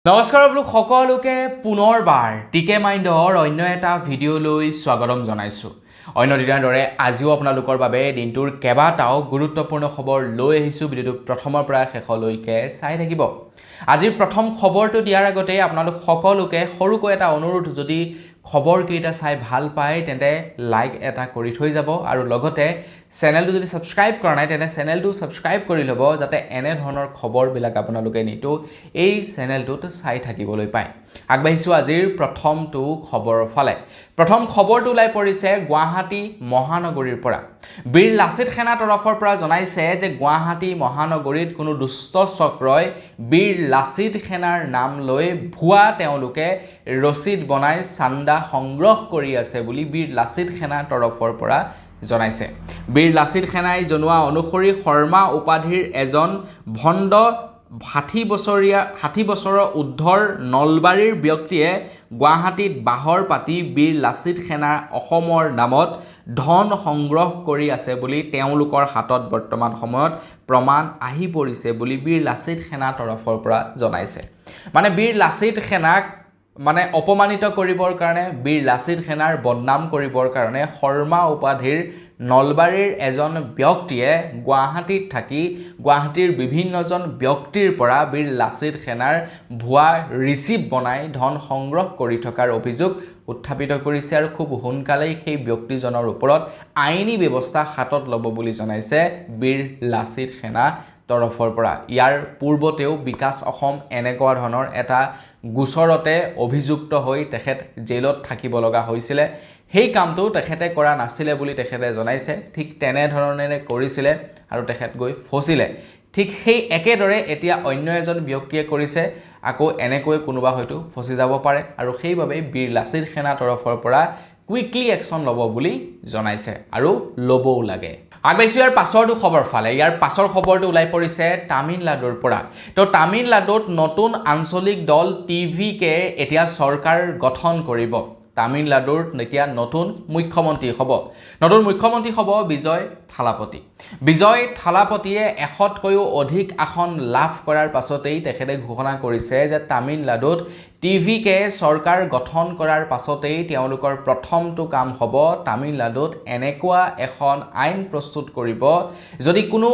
নমস্কাৰ সকলোকে পুনৰবাৰ টিকে মাইণ্ডৰ অন্য এটা ভিডিঅ'লৈ স্বাগতম জনাইছোঁ। অন্য দিনৰ দৰে আজিও আপোনালোকৰ বাবে দিনটোৰ কেইবাটাও গুৰুত্বপূৰ্ণ খবৰ লৈ আহিছোঁ। ভিডিঅ'টো প্ৰথমৰ পৰা শেষলৈকে চাই থাকিব। আজিৰ প্ৰথম খবৰটো দিয়াৰ আগতে আপোনালোক সকলোকে সৰুকৈ এটা অনুৰোধ, যদি খবৰকেইটা চাই ভাল পায় তেন্তে লাইক এটা কৰি থৈ যাব আৰু লগতে চেনেলটো যদি ছাবস্ক্ৰাইব কৰা নাই তেন্তে চেনেলটো ছাবস্ক্ৰাইব কৰি ল'ব, যাতে এনে ধৰণৰ খবৰবিলাক আপোনালোকে নিতৌ এই চেনেলটোত চাই থাকিবলৈ পায়। আগবাঢ়িছোঁ আজিৰ প্ৰথমটো খবৰৰ ফালে। প্ৰথম খবৰটো ওলাই পৰিছে গুৱাহাটী মহানগৰীৰ পৰা। বীৰ লাচিত সেনা তৰফৰ পৰা জনাইছে যে গুৱাহাটী মহানগৰীত কোনো দুষ্ট চক্ৰই বীৰ লাচিত সেনাৰ নাম লৈ ভুৱা তেওঁলোকে ৰচিদ বনাই চান্দা সংগ্ৰহ কৰি আছে বুলি বীৰ লাচিত সেনাৰ তৰফৰ পৰা জনাইছে। বীৰ লাচিত সেনাই জনোৱা অনুসৰি শৰ্মা উপাধিৰ এজন ভণ্ড 60 বছৰৰ ঊৰ্ধৰ নলবাৰীৰ ব্যক্তিয়ে গুৱাহাটীত বাহৰ পাতি বীৰ লাচিত সেনাৰ অসমৰ নামত ধন সংগ্ৰহ কৰি আছে বুলি তেওঁলোকৰ হাতত বৰ্তমান সময়ত প্ৰমাণ আহি পৰিছে বুলি বীৰ লাচিত সেনাৰ তৰফৰ পৰা জনাইছে। মানে বীৰ লাচিত সেনাক অপমানিত কৰিবৰ কাৰণে, বীৰ লাচিত সেনাৰ বদনাম কৰিবৰ কাৰণে শৰ্মা উপাধিৰ নলবাৰীৰ এজন ব্যক্তিয়ে গুৱাহাটীত থাকি গুৱাহাটীৰ বিভিন্নজন ব্যক্তিৰ পৰা বীৰ লাচিত সেনাৰ ভুৱা ৰিচিপ্ট বনাই ধন সংগ্ৰহ কৰি থকাৰ অভিযোগ উত্থাপিত কৰিছে আৰু খুব সোনকালেই সেই ব্যক্তিজনৰ ওপৰত আইনী ব্যৱস্থা হাতত ল'ব বুলি জনাইছে বীৰ লাচিত সেনা তৰফৰ পৰা। ইয়াৰ পূৰ্বতেও বিকাশ অসম এনেকুৱা ধৰণৰ এটা গোচৰতে অভিযুক্ত হৈ তেখেত জেলত থাকিব লগা হৈছিলে। সেই কামটো তেখেতে কৰা নাছিলে বুলি তেখেতে জনাইছে। ঠিক তেনেধৰণেৰে কৰিছিলে আৰু তেখেত গৈ ফচিলে। ঠিক সেই একেদৰে এতিয়া অন্য এজন ব্যক্তিয়ে কৰিছে, আকৌ এনেকৈ কোনোবা হয়তো ফচি যাব পাৰে আৰু সেইবাবেই বীৰ লাচিত সেনা তৰফৰ পৰা কুইকলি একশ্যন ল'ব বুলি জনাইছে আৰু ল'বও লাগে। আগবাঢ়িছোঁ ইয়াৰ পাছৰটো খবৰ ফালে। ইয়াৰ পাছৰ খবৰটো ওলাই পৰিছে তামিলনাডুৰ পৰা। তো তামিলনাডুত নতুন আঞ্চলিক দল TVK এতিয়া চৰকাৰ গঠন কৰিব। তামিলনাডুৰ এতিয়া নতুন মুখ্যমন্ত্ৰী হ'ব। নতুন মুখ্যমন্ত্ৰী হ'ব বিজয় থালাপতি। বিজয় থালাপতিয়ে 100তকৈও অধিক আসন লাভ কৰাৰ পাছতেই তেখেতে ঘোষণা কৰিছে যে তামিলনাডুত TVK চৰকাৰ গঠন কৰাৰ পাছতেই তেওঁলোকৰ প্ৰথমটো কাম হ'ব তামিলনাডুত এনেকুৱা এখন আইন প্ৰস্তুত কৰিব, যদি কোনো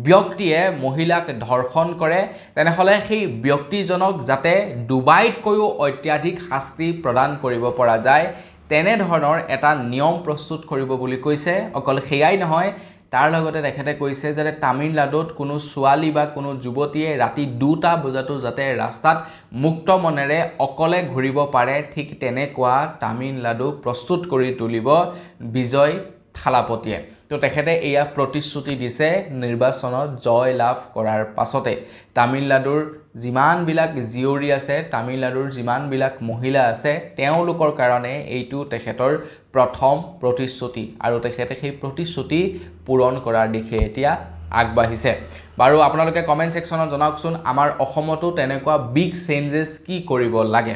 ব্যক্তিয়ে মহিলাক ধৰ্ষণ কৰে তেনেহ'লে সেই ব্যক্তিজনক যাতে ডুবাইতকৈও অত্যাধিক শাস্তি প্ৰদান কৰিব পৰা যায়, তেনেধৰণৰ এটা নিয়ম প্ৰস্তুত কৰিব বুলি কৈছে। অকল সেয়াই নহয়, তাৰ লগতে তেখেতে কৈছে যে তামিলনাডুত কোনো ছোৱালী বা কোনো যুৱতীয়ে ৰাতি 2টা বজাতো যাতে ৰাস্তাত মুক্ত মনেৰে অকলে ঘূৰিব পাৰে, ঠিক তেনেকুৱা তামিলনাডু প্ৰস্তুত কৰি তুলিব বিজয় থালাপতিয়ে। তো তেখেতে এয়া প্ৰতিশ্ৰুতি দিছে নিৰ্বাচনত জয় লাভ কৰাৰ পাছতে। তামিলনাডুৰ যিমানবিলাক জীয়ৰী আছে, তামিলনাডুৰ যিমানবিলাক মহিলা আছে, তেওঁলোকৰ কাৰণে এইটো তেখেতৰ প্ৰথম প্ৰতিশ্ৰুতি আৰু তেখেতে সেই প্ৰতিশ্ৰুতি পূৰণ কৰাৰ দিশে এতিয়া আগবাঢ়িছে। বাৰু আপোনালোকে কমেণ্ট ছেকশ্যনত জনাওকচোন, আমাৰ অসমতো তেনেকুৱা বিগ চেঞ্জেছ কি কৰিব লাগে।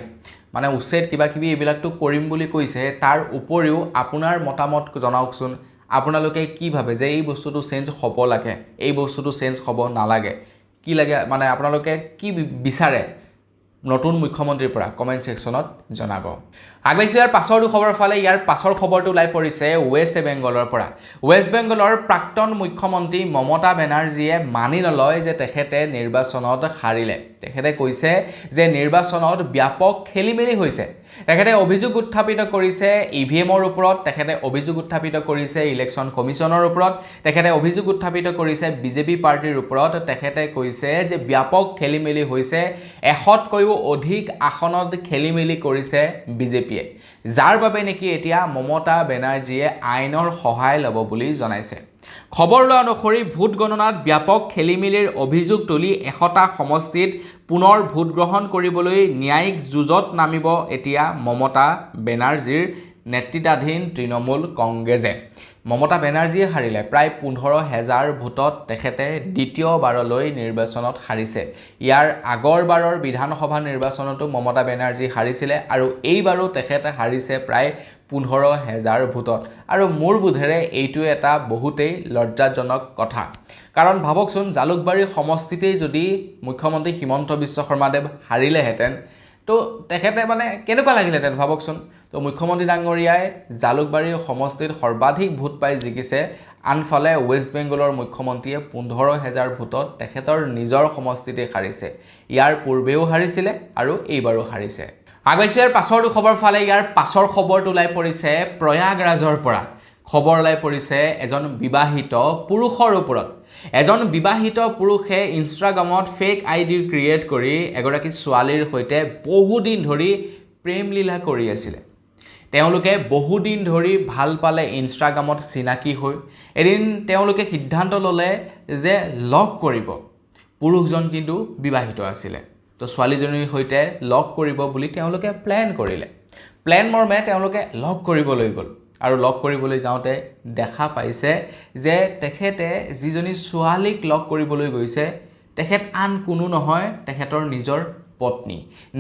উচ্ছেদ কিবাকিবি এইবিলাকতো কৰিম বুলি কৈছে, তাৰ উপৰিও আপোনাৰ মতামত জনাওকচোন। আপোনালোকে কি ভাবে যে এই বস্তুটো চেঞ্জ হ'ব লাগে, এই বস্তুটো চেঞ্জ হ'ব নালাগে, কি লাগে, আপোনালোকে কি বিচাৰে নতুন মুখ্যমন্ত্ৰীৰ পৰা কমেণ্ট ছেকশ্যনত জনাব। আগবাঢ়িছোঁ ইয়াৰ পাছৰটো খবৰৰ ফালে। ইয়াৰ পাছৰ খবৰটো ওলাই পৰিছে ৱেষ্ট বেংগলৰ পৰা। ৱেষ্ট বেংগলৰ প্ৰাক্তন মুখ্যমন্ত্ৰী মমতা বেনাৰ্জীয়ে মানি নলয় যে তেখেতে নিৰ্বাচনত হাৰিলে। তেখেতে কৈছে যে নিৰ্বাচনত ব্যাপক খেলিমেলি হৈছে। তেখেতে অভিযোগ উত্থাপিত কৰিছে EVMৰ ওপৰত, তেখেতে অভিযোগ উত্থাপিত কৰিছে ইলেকশ্যন কমিশ্যনৰ ওপৰত, তেখেতে অভিযোগ উত্থাপিত কৰিছে BJP পাৰ্টিৰ ওপৰত। তেখেতে কৈছে যে ব্যাপক খেলিমেলি হৈছে, 100তকৈও অধিক আসনত খেলিমেলি কৰিছে BJPয়ে, যাৰ বাবে নেকি এতিয়া মমতা বেনাৰ্জীয়ে আইনৰ সহায় ল'ব বুলি জনাইছে। খবৰ লোৱা অনুসৰি ভোট গণনাত ব্যাপক খেলিমেলিৰ অভিযোগ তুলি 100টা সমষ্টিত পুনৰ ভোট গ্ৰহণ কৰিবলৈ ন্যায়িক যুঁজত নামিব এতিয়া মমতা বেনাৰ্জীৰ নেতৃত্বাধীন তৃণমূল কংগ্ৰেছে। মমতা বেনাৰ্জীয়ে হাৰিলে প্ৰায় 15,000 ভোটত। তেখেতে দ্বিতীয়বাৰলৈ নিৰ্বাচনত হাৰিছে। ইয়াৰ আগৰবাৰৰ বিধানসভা নিৰ্বাচনতো মমতা বেনাৰ্জী হাৰিছিলে আৰু এইবাৰো তেখেতে হাৰিছে প্ৰায় 15,000 ভোটত আৰু মোৰ বোধেৰে এইটো এটা বহুতেই লজ্জাজনক কথা কাৰণ ভাবকচোন জালুকবাৰী সমষ্টিতেই যদি মুখ্যমন্ত্ৰী হিমন্ত বিশ্ব শৰ্মাদেৱ হাৰিলেহেঁতেন তো তেখেতে মানে কেনেকুৱা লাগিলেহেঁতেন ভাবকচোন তো মুখ্যমন্ত্ৰী ডাঙৰীয়াই জালুকবাৰী সমষ্টিত সৰ্বাধিক ভোট পাই জিকিছে আনফালে ৱেষ্ট বেংগলৰ মুখ্যমন্ত্ৰীয়ে 15,000 ভোটত তেখেতৰ নিজৰ সমষ্টিতে হাৰিছে ইয়াৰ পূৰ্বেও হাৰিছিলে আৰু এইবাৰো হাৰিছে আগৈছে ইয়াৰ পাছৰ খবৰ ফালে ইয়াৰ পাছৰ খবৰটো ওলাই পৰিছে প্ৰয়াগৰাজৰ পৰা খবৰ ওলাই পৰিছে এজন বিবাহিত পুৰুষৰ ওপৰত এজন বিবাহিত পুৰুষে ইনষ্টাগ্ৰামত ফেক আইডি ক্ৰিয়েট কৰি এগৰাকী ছোৱালীৰ সৈতে বহুদিন ধৰি প্ৰেম লীলা কৰি আছিল তেওঁলোকে বহুদিন ধৰি ভাল পালে ইনষ্টাগ্ৰামত চিনাকি হৈ এদিন তেওঁলোকে সিদ্ধান্ত ল'লে যে লগ কৰিব পুৰুষজন কিন্তু বিবাহিত আছিল তো ছোৱালীজনীৰ সৈতে লগ কৰিব বুলি তেওঁলোকে প্ল্যান কৰিলে প্ল্যান মৰ্মে তেওঁলোকে লগ কৰিবলৈ গ'ল আৰু লগ কৰিবলৈ যাওঁতে দেখা পাইছে যে তেখেতে যিজনী ছোৱালীক লগ কৰিবলৈ গৈছে তেখেত আন কোনো নহয় তেখেতৰ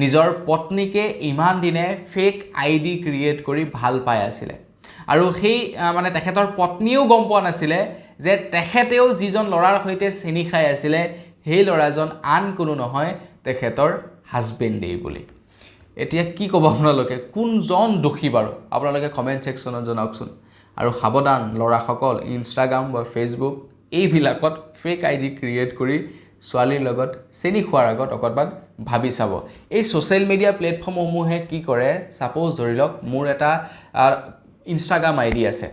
নিজৰ পত্নীকে ইমান দিনে ফেক আইডি ক্ৰিয়েট কৰি ভাল পাই আছিল আৰু সেই মানে তেখেতৰ পত্নীও গম পোৱা নাছিলে যে তেখেতেও যিজন ল'ৰাৰ সৈতে চেনি খাই আছিল সেই ল'ৰাজন আন কোনো নহয় তেখেতৰ হাজবেণ্ডেই বুলি এতিয়া কি ক'ব আপোনালোকে কোনজন দোষী বাৰু আপোনালোকে কমেন্ট সেকশনত জনাওকচোন আৰু সাৱধান ল'ৰাসকল ইনষ্টাগ্ৰাম বা ফেচবুক এইবিলাকত ফেক আইডি ক্ৰিয়েট কৰি ছোৱালীৰ লগত চেনি খোৱাৰ আগত অকণমান ভাবি চাব এই সোশ্যাল মিডিয়া প্লেটফৰ্মসমূহে কি কৰে সাপোজ ধৰি লওক মোৰ এটা ইনষ্টাগ্ৰাম আইডি আছে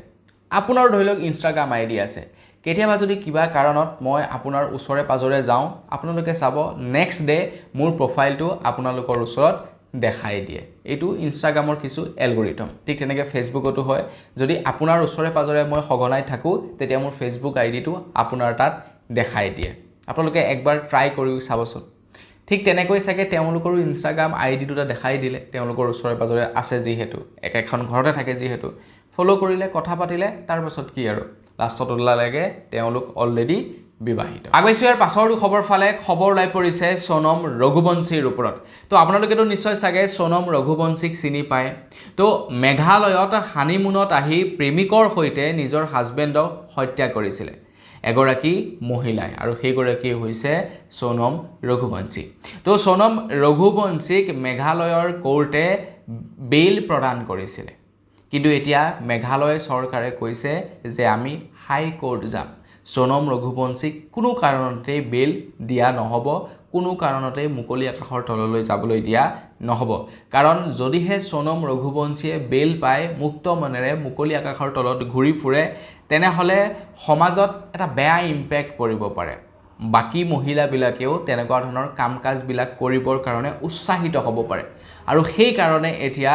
আপোনাৰ ধৰি লওক ইনষ্টাগ্ৰাম আইডি আছে কেতিয়াবা যদি কিবা কাৰণত মই আপোনাৰ ওচৰে পাজৰে যাওঁ আপোনালোকে চাব নেক্সট ডে মোৰ প্ৰফাইলটো আপোনালোকৰ ওচৰত দেখাই দিয়ে এইটো ইনষ্টাগ্ৰামৰ কিছু এলগৰিথম ঠিক তেনেকৈ ফেচবুকতো হয় যদি আপোনাৰ ওচৰে পাজৰে মই সঘনাই থাকো তেতিয়া মোৰ ফেচবুক আইডিটো আপোনাৰ তাত দেখাই দিয়ে আপোনালোকে একবাৰ ট্ৰাই কৰি চাবচোন ঠিক তেনেকৈ চাগে তেওঁলোকৰো ইনষ্টাগ্ৰাম আইডিটো দেখাই দিলে তেওঁলোকৰ ওচৰে পাজৰে আছে যিহেতু একেখন ঘৰতে থাকে যিহেতু ফলো কৰিলে কথা পাতিলে তাৰ পাছত কি আৰু লাষ্টত ওলালেগে তেওঁলোক অলৰেডি বিবাহিত আগৈছে ইয়াৰ পাছৰ খবৰ ফালে খবৰ ওলাই পৰিছে সোনম ৰঘুবংশীৰ ওপৰত তো আপোনালোকেতো নিশ্চয় চাগে সোনম ৰঘুবংশীক চিনি পায় তো মেঘালয়ত হানিমুনত আহি প্ৰেমিকৰ সৈতে নিজৰ হাজবেণ্ডক হত্যা কৰিছিল এগৰাকী মহিলাই আৰু সেইগৰাকী হৈছে সোনম ৰঘুবংশী তো সোনম ৰঘুবংশীক মেঘালয়ৰ কোৰ্টে বেইল প্ৰদান কৰিছিল কিন্তু এতিয়া মেঘালয় চৰকাৰে কৈছে যে আমি হাই কোৰ্ট যাম সোনম ৰঘুবংশীক কোনো কাৰণতে বেইল দিয়া নহব কোনো কাৰণতে মুকলি আকাশৰ তললৈ যাবলৈ দিয়া নহব কাৰণ যদিহে সোনম ৰঘুবংশীয়ে বেইল পায় মুক্ত মনেৰে মুকলি আকাশৰ তলত ঘূৰি ফুৰে তেনেহলে সমাজত এটা বেয়া ইম্প্যাক্ট পৰিব পাৰে বাকি মহিলাবিলাকেও তেনেকুৱা ধৰণৰ কামকাজবিলাক কৰিবৰ কাৰণে উৎসাহিত হ'ব পাৰে আৰু সেই কাৰণে এতিয়া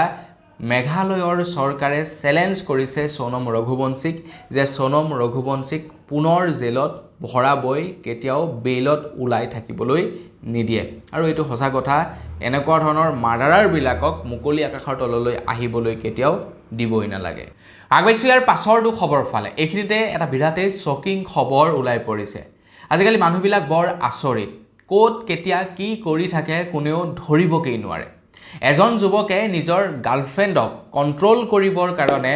মেঘালয়ৰ চৰকাৰে চ্যালেঞ্জ কৰিছে সোনম ৰঘুবংশীক যে সোনম ৰঘুবংশীক পুনৰ জেলত ভৰাবই কেতিয়াও বেইলত ওলাই থাকিবলৈ নিদিয়ে আৰু এইটো সঁচা কথা এনেকুৱা ধৰণৰ মাৰ্ডাৰাৰ বিলাকক মুকলি আকাশৰ তললৈ আহিবলৈ কেতিয়াও দিবই নালাগে আগৈছে ইয়াৰ পাছৰটো খবৰ ফালে এইখিনিতে এটা বিৰাটেই শ্বকিং খবৰ ওলাই পৰিছে আজিকালি মানুহবিলাক বৰ আচৰিত কোট কেতিয়া কি কৰি থাকে কোনেও ধৰিবকেই নোৱাৰে এজন যুৱকে নিজৰ গাৰ্লফ্ৰেণ্ডক কন্ট্ৰোল কৰিবৰ কাৰণে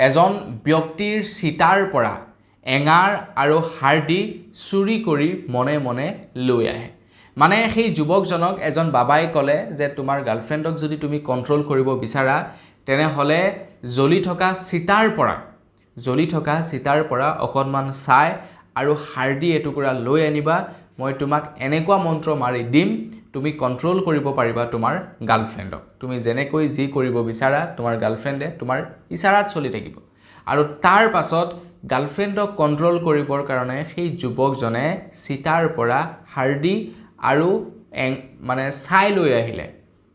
এজন ব্যক্তিৰ চিটাৰ পৰা এঙাৰ আৰু হাৰ্ডি চুৰি কৰি মনে মনে লৈ আহে মানে সেই যুৱকজনক এজন বাবাই ক'লে যে তোমাৰ গাৰ্লফ্ৰেণ্ডক যদি তুমি কন্ট্ৰোল কৰিব বিচাৰা তেনেহলে জ্বলি থকা চিটাৰ পৰা অকণমান চাই আৰু হাৰ্ডি এটুকুৰা লৈ আনিবা মই তোমাক এনেকুৱা মন্ত্ৰ মাৰি দিম তুমি কন্ট্ৰোল কৰিব পাৰিবা তোমাৰ গাৰ্লফ্ৰেণ্ডক তুমি যেনেকৈ যি কৰিব বিচাৰা তোমাৰ গাৰ্লফ্ৰেণ্ডে তোমাৰ ইশাৰাত চলি থাকিব আৰু তাৰ পাছত গাৰ্লফ্ৰেণ্ডক কন্ট্ৰোল কৰিবৰ কাৰণে সেই যুৱকজনে চিটাৰ পৰা হাৰ্ডি আৰু মানে চাই লৈ আহিলে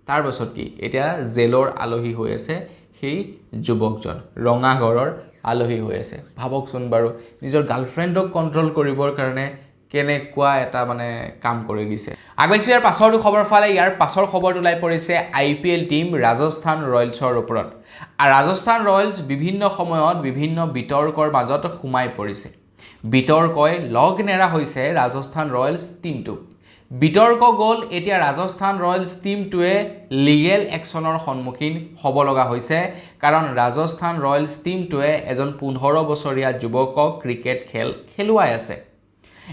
তাৰ পাছত কি এতিয়া জেলৰ আলহী হৈ আছে সেই যুৱকজন ৰঙা ঘৰৰ আলহী হৈ আছে ভাবকচোন বাৰু নিজৰ গাৰ্লফ্ৰেণ্ডক কন্ট্ৰোল কৰিবৰ কাৰণে কেনেকুৱা এটা মানে কাম কৰি দিছে আগৈছে ইয়াৰ পাছৰটো খবৰ ফালে ইয়াৰ পাছৰ খবৰটো ওলাই পৰিছে IPL টিম ৰাজস্থান ৰয়েলছৰ ওপৰত আৰু ৰাজস্থান ৰয়েলছ বিভিন্ন সময়ত বিভিন্ন বিতৰ্কৰ মাজত সোমাই পৰিছে বিতৰ্কই লগ নেৰা হৈছে ৰাজস্থান ৰয়েলছ টিমটো বিতৰ্ক গ'ল এতিয়া ৰাজস্থান ৰয়েলছ টীমটোৱে লিগেল একশ্যনৰ সন্মুখীন হ'ব লগা হৈছে কাৰণ ৰাজস্থান ৰয়েলছ টীমটোৱে এজন 15 বছৰীয়া যুৱকক ক্ৰিকেট খেলুৱাই আছে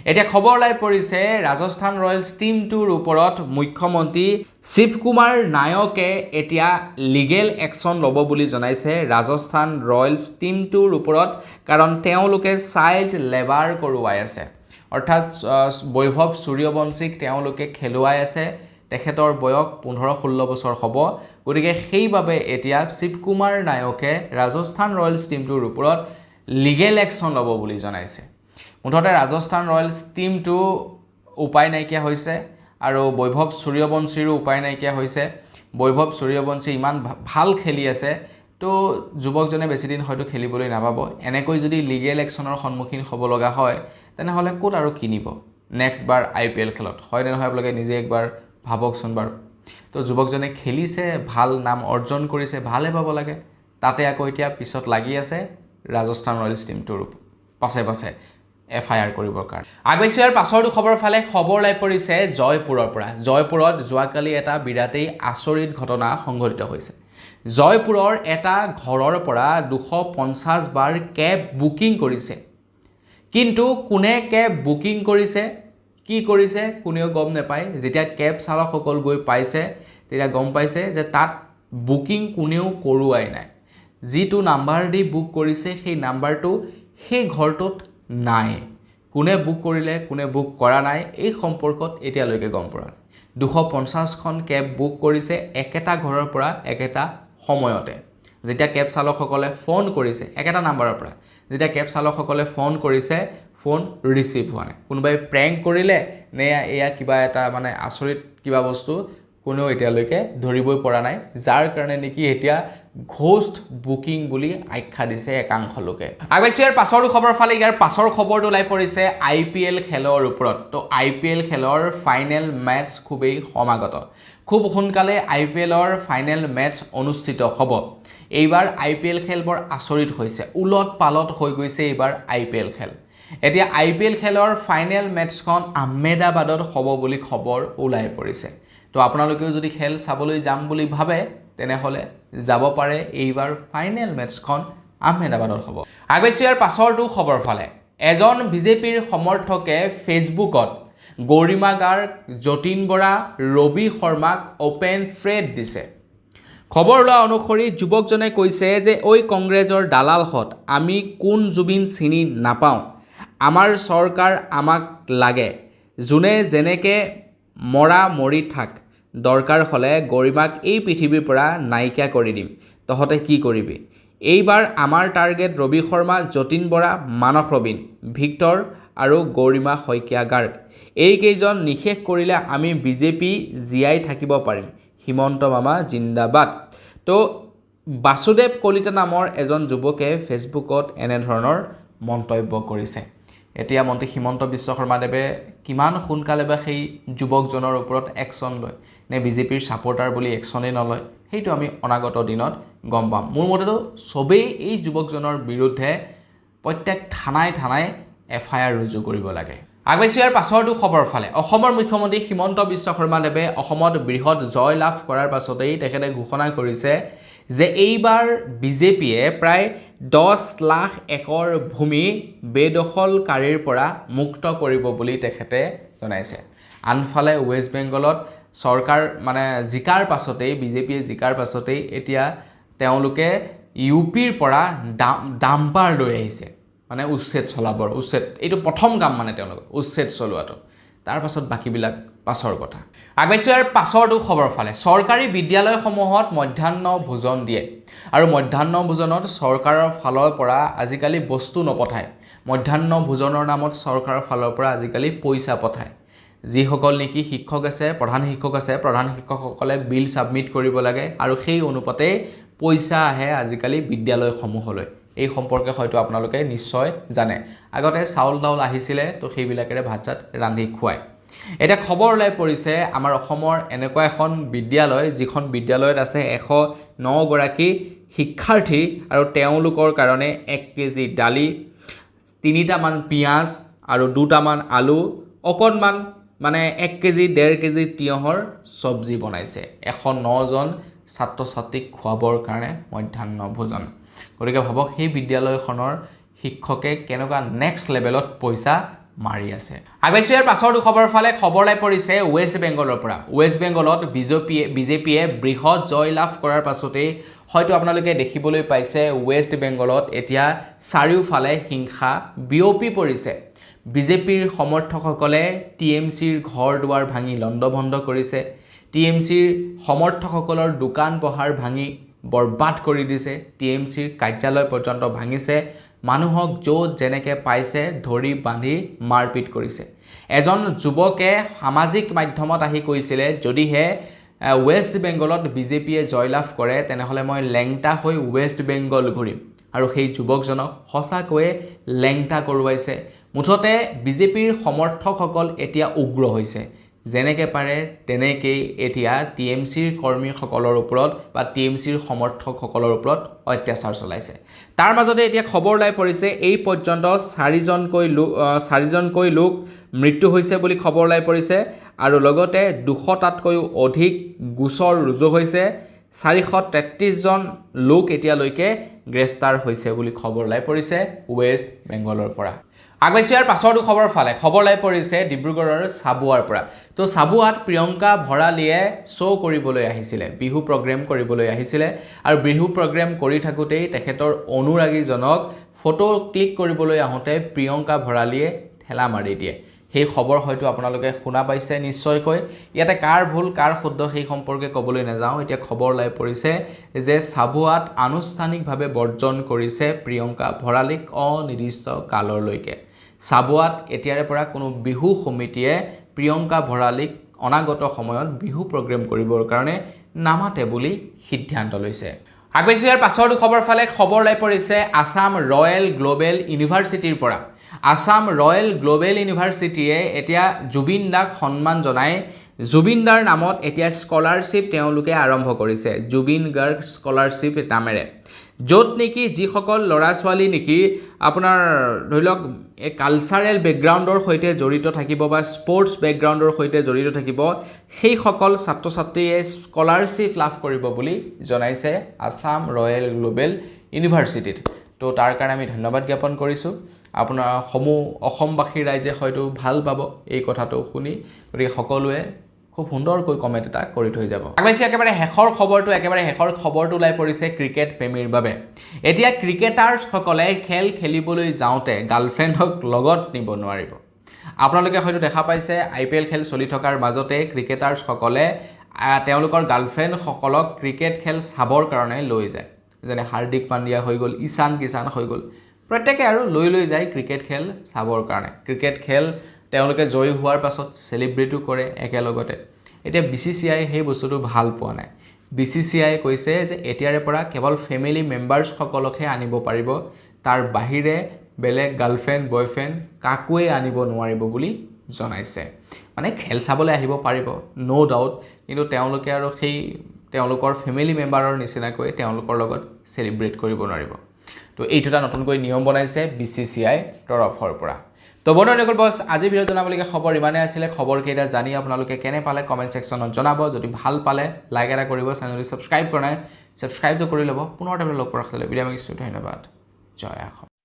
এতিয়া খবৰ ওলাই পৰিছে ৰাজস্থান ৰয়েলছ টীমটোৰ ওপৰত মুখ্যমন্ত্ৰী শিৱকুমাৰ নায়কে এতিয়া লিগেল একশ্যন ল'ব বুলি জনাইছে ৰাজস্থান ৰয়েলছ টীমটোৰ ওপৰত কাৰণ তেওঁলোকে চাইল্ড লেবাৰ কৰোৱাই আছে অৰ্থাৎ বৈভৱ সূৰ্যবংশীক তেওঁলোকে খেলুৱাই আছে তেখেতৰ বয়স 15-16 বছৰ হ'ব গতিকে সেইবাবে এতিয়া শিৱকুমাৰ নায়কে ৰাজস্থান ৰয়েলছ টীমটোৰ ওপৰত লিগেল একশ্যন ল'ব বুলি জনাইছে মুঠতে ৰাজস্থান ৰয়েলছ টীমটো উপায় নাইকিয়া হৈছে আৰু বৈভৱ সূৰ্যবংশীৰো উপায় নাইকিয়া হৈছে বৈভৱ সূৰ্যবংশী ইমান ভাল খেলি আছে তো যুৱকজনে বেছি দিন হয়তো খেলিবলৈ নাপাব এনেকৈ যদি লিগেল একশ্যনৰ সন্মুখীন হ'ব লগা হয় তেনেহ'লে ক'ত আৰু কিনিব নেক্সট বাৰ IPL খেলত হয় নে নহয় আপোনালোকে নিজে একবাৰ ভাবকচোন বাৰু তো যুৱকজনে খেলিছে ভাল নাম অৰ্জন কৰিছে ভালে পাব লাগে তাতে আকৌ এতিয়া পিছত লাগি আছে ৰাজস্থান ৰয়েলছ টীমটোৰ পাছে FIR কৰিবৰ কাৰণে আগবাইছোঁ ইয়াৰ পাছৰটো খবৰ ফালে খবৰ ওলাই পৰিছে জয়পুৰৰ পৰা জয়পুৰত যোৱাকালি এটা বিৰাটেই আচৰিত ঘটনা সংঘটিত হৈছে জয়পুৰৰ এটা ঘৰৰ পৰা 250 বাৰ কেব বুকিং কৰিছে কিন্তু কোনে কেব বুকিং কৰিছে কি কৰিছে কোনেও গম নাপায় যেতিয়া কেব চালকসকল গৈ পাইছে তেতিয়া গম পাইছে যে তাত বুকিং কোনেও কৰোৱাই নাই যিটো নাম্বাৰ দি বুক কৰিছে সেই নাম্বাৰটো সেই ঘৰটোত নাই কোনে বুক কৰিলে কোনে বুক কৰা নাই এই সম্পৰ্কত এতিয়ালৈকে গম পৰা 250খন কেব বুক কৰিছে একেটা ঘৰৰ পৰা একেটা সময়তে যেতিয়া কেব চালকসকলে ফোন কৰিছে একেটা নাম্বাৰৰ পৰা যেতিয়া কেব চালকসকলে ফোন কৰিছে ফোন ৰিচিভ হোৱা নাই কোনোবাই প্ৰেংক কৰিলে নে এয়া কিবা এটা মানে আচৰিত কিবা বস্তু কোনেও এতিয়ালৈকে ধৰিবই পৰা নাই যাৰ কাৰণে নেকি এতিয়া ঘোষ্ট বুকিং বুলি আখ্যা দিছে একাংশ লোকে আগবাইছোঁ ইয়াৰ পাছৰ খবৰ ফালে ইয়াৰ পাছৰ খবৰটো ওলাই পৰিছে IPL খেলৰ ওপৰত তো IPL খেলৰ ফাইনেল মেটচ খুবেই সমাগত খুব সোনকালে IPLৰ ফাইনেল মেটচ অনুষ্ঠিত হ'ব এইবাৰ IPL খেল বৰ আচৰিত হৈছে উলট পালট হৈ গৈছে এইবাৰ IPL খেল এতিয়া IPL খেলৰ ফাইনেল মেটচখন আহমেদাবাদত হ'ব বুলি খবৰ ওলাই পৰিছে তো আপোনালোকেও যদি খেল চাবলৈ যাম বুলি ভাবে তেনেহ'লে যাব পাৰে এইবাৰ ফাইনেল মেটচখন আহমেদাবাদত হ'ব আগবাইছোঁ ইয়াৰ পাছৰটো খবৰ ফালে এজন বিজেপিৰ সমৰ্থকে ফেচবুকত গৰিমা গাৰ্গ যতীন বৰা ৰবি শৰ্মাক অপেন থ্ৰেড দিছে খবৰ লোৱা অনুসৰি যুৱকজনে কৈছে যে ঐ কংগ্ৰেছৰ দালালহঁত আমি কোন জুবিন চিনি নাপাওঁ আমাৰ চৰকাৰ আমাক লাগে যোনে যেনেকে মৰা মৰি থাক দৰকাৰ হ'লে গৰিমাক এই পৃথিৱীৰ পৰা নাইকিয়া কৰি দিম তহঁতে কি কৰিবি এইবাৰ আমাৰ টাৰ্গেট ৰবি শৰ্মা যতীন বৰা মানস ৰবিন ভিক্টৰ আৰু গৰিমা শইকীয়া গাৰ্গ এইকেইজন নিশেষ কৰিলে আমি বিজেপি জীয়াই থাকিব পাৰিম হিমন্ত মামা জিন্দাবাদ তো বাসুদেৱ কলিতা নামৰ এজন যুৱকে ফেচবুকত এনেধৰণৰ মন্তব্য কৰিছে এতিয়া মন্ত্ৰী হিমন্ত বিশ্ব শৰ্মাদেৱে কিমান সোনকালে বা সেই যুৱকজনৰ ওপৰত একশ্যন লয় নে বিজেপিৰ ছাপোৰ্টাৰ বুলি একশ্যনেই নলয় সেইটো আমি অনাগত দিনত গম পাম মোৰ মতেতো সবেই এই যুৱকজনৰ বিৰুদ্ধে প্ৰত্যেক থানাই FIR ৰুজু কৰিব লাগে আগবাইছোঁ ইয়াৰ পাছৰটো খবৰ ফালে অসমৰ মুখ্যমন্ত্ৰী হিমন্ত বিশ্ব শৰ্মাদেৱে অসমত বৃহৎ জয় লাভ কৰাৰ পাছতেই তেখেতে ঘোষণা কৰিছে যে এইবাৰ বিজেপিয়ে প্ৰায় 10 লাখ একৰ ভূমি বেদখলকাৰীৰ পৰা মুক্ত কৰিব বুলি তেখেতে জনাইছে আনফালে ৱেষ্ট বেংগলত চৰকাৰ মানে জিকাৰ পাছতেই বিজেপিয়ে জিকাৰ পাছতেই এতিয়া তেওঁলোকে UPৰ পৰা ডাম্পাৰ লৈ আহিছে মানে উচ্ছেদ চলাবৰ উচ্ছেদ এইটো প্ৰথম কাম মানে তেওঁলোকে উচ্ছেদ চলোৱাটো তাৰ পাছত বাকিবিলাক পাছৰ কথা আগবাইছোঁ ইয়াৰ পাছৰটো খবৰ ফালে চৰকাৰী বিদ্যালয়সমূহত মধ্যাহ্ন ভোজন দিয়ে আৰু মধ্যাহ্ন ভোজনত চৰকাৰৰ ফালৰ পৰা আজিকালি বস্তু নপঠায় মধ্যাহ্ন ভোজনৰ নামত চৰকাৰৰ ফালৰ পৰা আজিকালি পইচা পঠায় যিসকল নেকি শিক্ষক আছে প্ৰধান শিক্ষকসকলে বিল সাবমিট কৰিব লাগে আৰু সেই অনুপাতে পইচা আহে আজিকালি বিদ্যালয়সমূহলৈ এই সম্পৰ্কে হয়তো আপোনালোকে নিশ্চয় জানে আগতে চাউল দাউল আহিছিলে তো সেইবিলাকেৰে ভাত চাত ৰান্ধি খুৱায় এটা খবৰ ওলাই পৰিছে আমাৰ অসমৰ এনেকুৱা এখন বিদ্যালয় যিখন বিদ্যালয়ত আছে 109 গৰাকী শিক্ষাৰ্থী আৰু তেওঁলোকৰ কাৰণে 1 কেজি দালি 3টা মান পিয়াজ আৰু 2টা মান আলু অকণমান মানে 1 কেজি 1.5 কেজি তিয়হৰ চব্জি বনাইছে 109 জন ছাত্ৰ ছাত্ৰীক খোৱাবৰ কাৰণে মধ্যাহ্ন ভোজন গতিকে ভাবক সেই বিদ্যালয়খনৰ শিক্ষকে কেনেকুৱা নেক্সট লেভেলত পইচা মাৰি আছে আগবাইছো ইয়াৰ পাছৰ খবৰ ফালে খবৰ লাই পৰিছে ওয়েস্ট বেংগলৰ পৰা ওয়েস্ট বেংগলত বিজেপিয়ে বৃহৎ জয় লাভ কৰাৰ পাছতে হয়তো আপোনালোকে দেখিবলৈ পাইছে ওয়েস্ট বেংগলত এতিয়া চাৰিওফালে হিংসা বিয়পি পৰিছে বিজেপিৰ সমৰ্থকসকলে টিএমচিৰ ঘৰ দুৱাৰ ভাঙি লণ্ডভণ্ড কৰিছে টিএমচিৰ সমৰ্থকসকলৰ দোকান পোহাৰ ভাঙি বৰবাদ কৰি দিছে টিএমচিৰ কাৰ্যালয় পৰ্যন্ত ভাঙিছে মানুহক য'ত যেনেকৈ পাইছে ধৰি বান্ধি মাৰপিট কৰিছে এজন যুৱকে সামাজিক মাধ্যমত আহি কৈছিলে যদিহে ওয়েস্ট বেংগলত বিজেপিয়ে জয়লাভ কৰে তেনেহ'লে মই লেংটা হৈ ওয়েস্ট বেংগল ঘূৰিম আৰু সেই যুৱকজনক সঁচাকৈয়ে লেংটা কৰোৱাইছে মুঠতে বিজেপিৰ সমৰ্থকসকল এতিয়া উগ্ৰ হৈছে যেনেকৈ পাৰে তেনেকেই এতিয়া টিএমচিৰ কৰ্মীসকলৰ ওপৰত বা টিএমচিৰ সমৰ্থকসকলৰ ওপৰত অত্যাচাৰ চলাইছে তাৰ মাজতে এতিয়া খবৰ লাই পৰিছে এই পৰ্যন্ত 4জনকৈ লোক মৃত্যু হৈছে বুলি খবৰ লাই পৰিছে আৰু লগতে 200টাতকৈও অধিক গোচৰ ৰুজু হৈছে 433 জন লোক এতিয়ালৈকে গ্ৰেফতাৰ হৈছে বুলি খবৰ লাই পৰিছে ওয়েস্ট বেংগলৰ পৰা আগবাইছো ইয়াৰ পাছৰ খবৰ ফালে খবৰ লাই পৰিছে ডিব্ৰুগড়ৰ সাবুৱাৰ পৰা তো সাবুৱাত প্ৰিয়ংকা ভৰালীয়ে শ্ব' কৰিবলৈ আহিছিলে বিহু প্ৰগ্ৰেম কৰিবলৈ আহিছিলে আৰু বিহু প্ৰগ্ৰেম কৰি থাকোতেই তেখেতৰ অনুৰাগীজনক ফটো ক্লিক কৰিবলৈ আহোঁতে প্ৰিয়ংকা ভৰালীয়ে ঠেলা মাৰি দিয়ে সেই খবৰ হয়তো আপোনালোকে শুনা পাইছে নিশ্চয়কৈ ইয়াতে কাৰ ভুল কাৰ শুদ্ধ সেই সম্পৰ্কে ক'বলৈ নাযাওঁ এতিয়া খবৰ লাই পৰিছে যে সাবুৱাত আনুষ্ঠানিকভাৱে বৰ্জন কৰিছে প্ৰিয়ংকা ভৰালীক অনিৰ্দিষ্ট কাললৈকে সাবুৱাত এতিয়াৰে পৰা কোনো বিহু সমিতিয়ে প্ৰিয়ংকা ভৰালীক অনাগত সময়ত বিহু প্ৰগ্ৰেম কৰিবৰ কাৰণে নামাতে বুলি সিদ্ধান্ত লৈছে আগবাইছো ইয়াৰ পাছৰ খবৰ ফালে খবৰ লাই পৰিছে আসাম ৰয়েল গ্লোবেল ইউনিভাৰ্চিটিৰ পৰা আসাম ৰয়েল গ্লোবেল ইউনিভাৰ্চিটিয়ে এতিয়া জুবিন দাক সন্মান জনাই জুবিন দাৰ নামত এতিয়া স্কলাৰশ্বিপ তেওঁলোকে আৰম্ভ কৰিছে জুবিন গাৰ্গ স্কলাৰশ্বিপ নামেৰে য'ত নেকি যিসকল ল'ৰা ছোৱালী নেকি আপোনাৰ ধৰি লওক এই কালচাৰেল বেকগ্ৰাউণ্ডৰ সৈতে জড়িত থাকিব বা স্পৰ্টছ বেকগ্ৰাউণ্ডৰ সৈতে জড়িত থাকিব সেইসকল ছাত্ৰ ছাত্ৰীয়ে স্কলাৰশ্বিপ লাভ কৰিব বুলি জনাইছে আসাম ৰয়েল গ্লোবেল ইউনিভাৰ্চিটিত তো তাৰ কাৰণে আমি ধন্যবাদ জ্ঞাপন কৰিছোঁ আপোনাৰ অসমবাসী ৰাইজে হয়তো ভাল পাব এই কথাটো শুনি গতিকে সকলোৱে খুব সুন্দৰকৈ কমেণ্ট এটা কৰি থৈ যাব আগবাইছো একেবাৰে শেষৰ খবৰটো লাই পৰিছে ক্ৰিকেট প্ৰেমীৰ বাবে এতিয়া ক্ৰিকেটাৰ্ছসকলে খেল খেলিবলৈ যাওঁতে গাৰ্লফ্ৰেণ্ডক লগত নিব নোৱাৰিব আপোনালোকে হয়তো দেখা পাইছে IPL খেল চলি থকাৰ মাজতে ক্ৰিকেটাৰ্ছসকলে তেওঁলোকৰ গাৰ্লফ্ৰেণ্ডসকলক ক্ৰিকেট খেল চাবৰ কাৰণে লৈ যায় যেনে হাৰ্দিক পাণ্ডিয়া হৈ গ'ল ঈশান কিষাণ হৈ গ'ল প্ৰত্যেকে আৰু লৈ যায় ক্ৰিকেট খেল চাবৰ কাৰণে ক্ৰিকেট খেল তেওঁলোকে জয় হোৱাৰ পাছত সেলিব্ৰেটো কৰে একেলগতে এতিয়া BCCI সেই বস্তুটো ভাল পোৱা নাই BCCI কৈছে যে এতিয়াৰে পৰা কেৱল ফেমিলি মেম্বাৰ্ছ সকলকহে আনিব পাৰিব তাৰ বাহিৰে বেলেগ গাৰ্লফ্ৰেণ্ড বয়ফ্ৰেণ্ড কাকোৱে আনিব নোৱাৰিব বুলি জনাইছে মানে খেল চাবলৈ আহিব পাৰিব নো ডাউট কিন্তু তেওঁলোকে আৰু সেই তেওঁলোকৰ ফেমিলি মেম্বাৰৰ নিচিনাকৈ তেওঁলোকৰ লগত সেলিব্ৰেট কৰিব নোৱাৰিব তো এইটোটা নতুনকৈ নিয়ম বনাইছে BCCI তৰফৰ পৰা তো বন্ধুসকল বস আজিৰ ভিডিঅ' জনাবলগীয়া খবৰ ইমানে আছিলে খবৰকেইটা জানি আপোনালোকে কেনে পালে কমেণ্ট ছেকশ্যনত জনাব যদি ভাল পালে লাইক এটা কৰিব চেনেলটো ছাবস্ক্ৰাইব কৰা নাই ছাবস্ক্ৰাইবটো কৰি ল'ব পুনৰ এটা লগ পোৱাৰ কাৰণে বিদায় মাগিছোঁ ধন্যবাদ জয় অসম